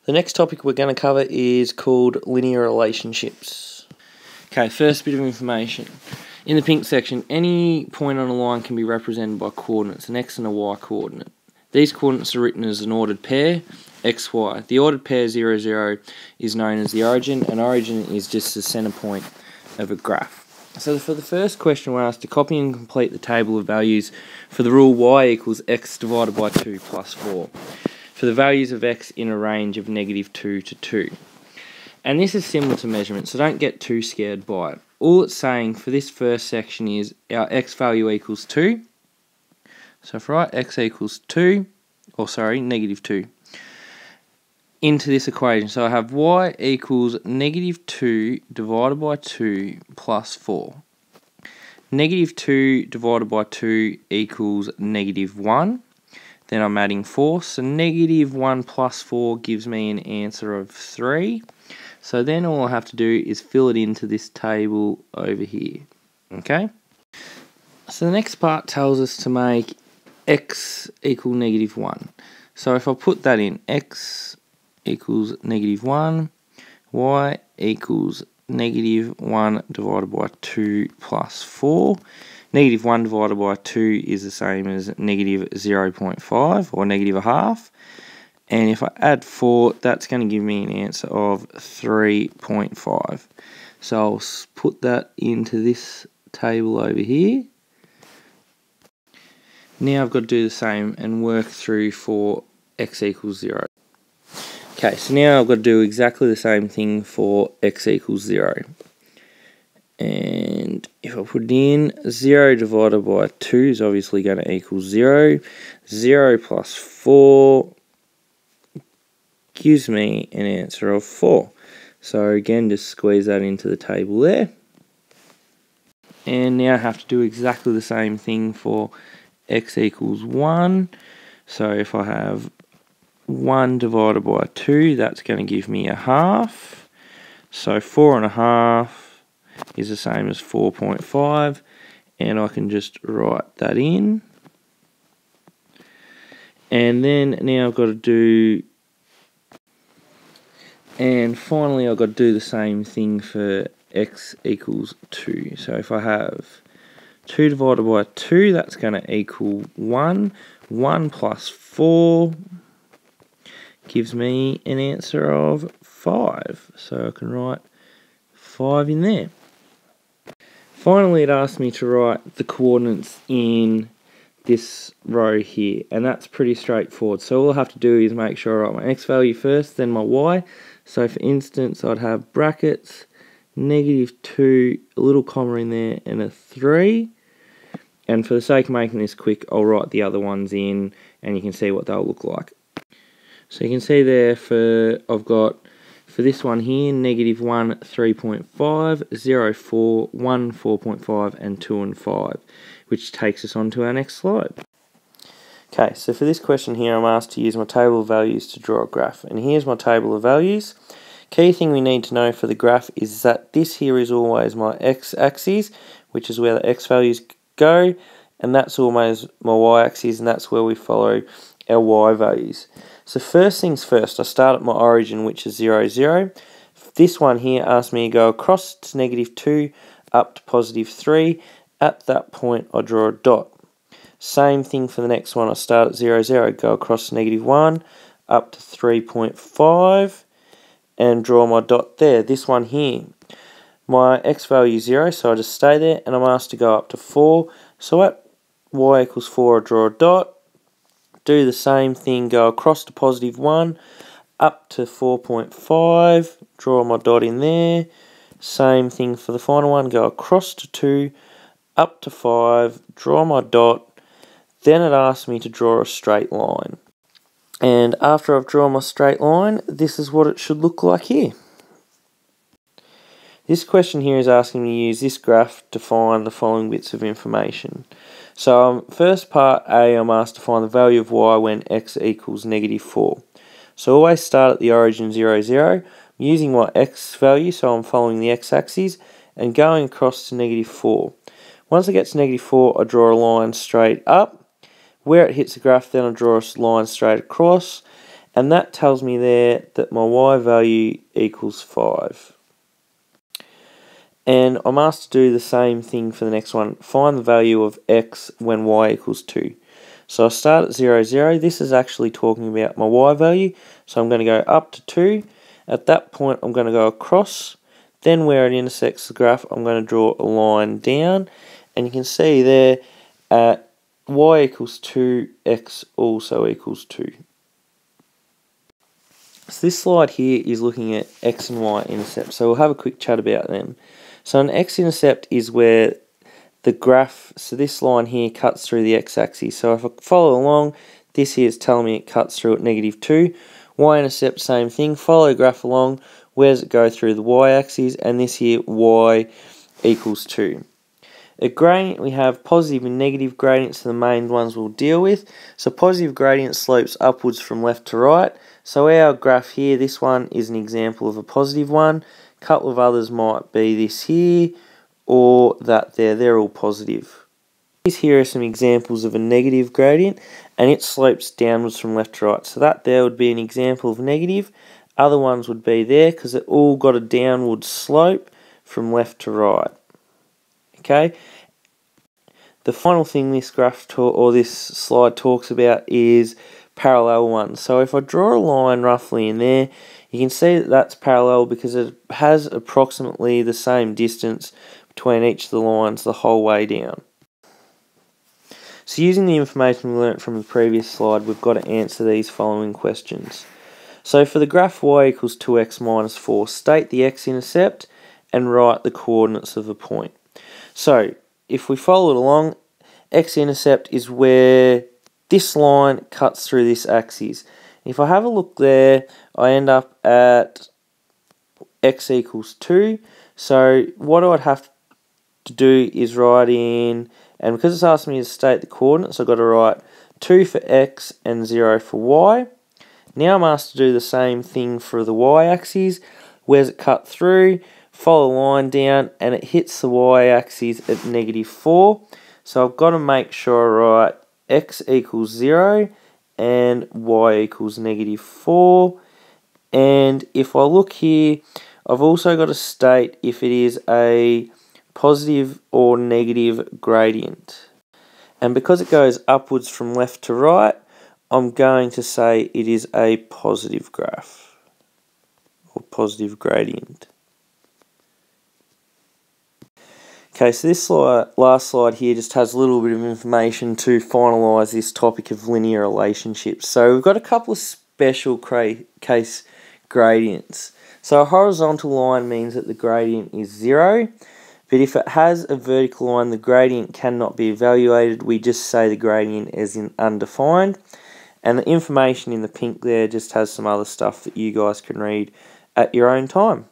The next topic we're going to cover is called linear relationships. Okay, first bit of information. In the pink section, any point on a line can be represented by coordinates, an x and a y coordinate. These coordinates are written as an ordered pair, x, y. The ordered pair 0, 0 is known as the origin, and origin is just the centre point of a graph. So for the first question, we're asked to copy and complete the table of values for the rule y equals x divided by 2 plus 4. For the values of x in a range of -2 to 2. And this is similar to measurement, so don't get too scared by it. All it's saying for this first section is our x value equals 2. So if I write x equals 2, or sorry, -2, into this equation. So I have y equals -2 divided by 2 plus 4. -2 divided by 2 equals -1. Then I'm adding 4, so -1 plus 4 gives me an answer of 3. So then all I have to do is fill it into this table over here. Okay? So the next part tells us to make x equal -1. So if I put that in, x equals -1, y equals -1 divided by 2 plus 4. -1 divided by 2 is the same as -0.5 or -1/2. And if I add 4, that's going to give me an answer of 3.5. So I'll put that into this table over here. Now I've got to do the same and work through for x equals 0. Okay, so now I've got to do exactly the same thing for x equals 0. And if I put it in, 0 divided by 2 is obviously going to equal 0. 0 plus 4 gives me an answer of 4. So again, just squeeze that into the table there. And now I have to do exactly the same thing for x equals 1. So if I have 1 divided by 2, that's going to give me a half. So 4.5 is the same as 4.5, and I can just write that in. And then now I've got to do, and finally I've got to do the same thing for x equals 2. So if I have 2 divided by 2, that's going to equal 1. 1 plus 4 gives me an answer of 5. So I can write 5 in there. Finally, it asks me to write the coordinates in this row here, and that's pretty straightforward. So all I have to do is make sure I write my x value first, then my y. So for instance, I'd have brackets, -2, a little comma in there, and a 3. And for the sake of making this quick, I'll write the other ones in, and you can see what they'll look like. So you can see there I've got for this one here, -1, 3.5, 0, 4, 1, 4.5, and 2 and 5, which takes us on to our next slide. Okay, so for this question here, I'm asked to use my table of values to draw a graph. And here's my table of values. Key thing we need to know for the graph is that this here is always my x-axis, which is where the x values go, and that's always my y-axis, and that's where we follow our y values. So first things first, I start at my origin, which is 0, 0. This one here asks me to go across to -2 up to +3. At that point, I draw a dot. Same thing for the next one. I start at 0, 0, go across to -1 up to 3.5 and draw my dot there. This one here, my x value is 0, so I just stay there, and I'm asked to go up to 4. So at y equals 4, I draw a dot. Do the same thing, go across to +1 up to 4.5, draw my dot in there. Same thing for the final one, go across to 2 up to 5, draw my dot. Then it asks me to draw a straight line. And after I've drawn my straight line, this is what it should look like here. This question here is asking me to use this graph to find the following bits of information. So first part A, I'm asked to find the value of y when x equals -4. So always start at the origin 0, 0. I'm using my x value, so I'm following the x-axis, and going across to -4. Once it gets -4, I draw a line straight up. Where it hits the graph, then I draw a line straight across. And that tells me there that my y value equals 5. And I'm asked to do the same thing for the next one. Find the value of x when y equals 2. So I start at 0, 0. This is actually talking about my y value. So I'm going to go up to 2. At that point, I'm going to go across. Then where it intersects the graph, I'm going to draw a line down. And you can see there at y equals 2, x also equals 2. So this slide here is looking at x and y intercept. So we'll have a quick chat about them. So an x-intercept is where the graph, so this line here cuts through the x-axis. So if I follow along, this here is telling me it cuts through at -2. Y-intercept, same thing. Follow the graph along. Where does it go through the y-axis? And this here, y equals 2. A gradient, we have positive and negative gradients, are the main ones we'll deal with. So positive gradient slopes upwards from left to right. So our graph here, this one is an example of a positive one. A couple of others might be this here or that there. They're all positive. These here are some examples of a negative gradient, and it slopes downwards from left to right. So that there would be an example of negative. Other ones would be there because it all got a downward slope from left to right. Okay. The final thing this graph or this slide talks about is parallel ones. So if I draw a line roughly in there, you can see that that's parallel because it has approximately the same distance between each of the lines the whole way down. So using the information we learnt from the previous slide, we've got to answer these following questions. So for the graph y equals 2x minus 4, state the x-intercept and write the coordinates of the point. So if we follow it along, x-intercept is where this line cuts through this axis. If I have a look there, I end up at x equals 2. So what I'd have to do is write in, and because it's asking me to state the coordinates, I've got to write 2 for x and 0 for y. Now I'm asked to do the same thing for the y-axis. Where's it cut through? Follow the line down, and it hits the y-axis at -4. So I've got to make sure I write x equals 0 and y equals -4. And if I look here, I've also got to state if it is a positive or negative gradient. And because it goes upwards from left to right, I'm going to say it is a positive graph or positive gradient. Okay, so this last slide here just has a little bit of information to finalise this topic of linear relationships. So we've got a couple of special case gradients. So a horizontal line means that the gradient is 0, but if it has a vertical line, the gradient cannot be evaluated. We just say the gradient is undefined. And the information in the pink there just has some other stuff that you guys can read at your own time.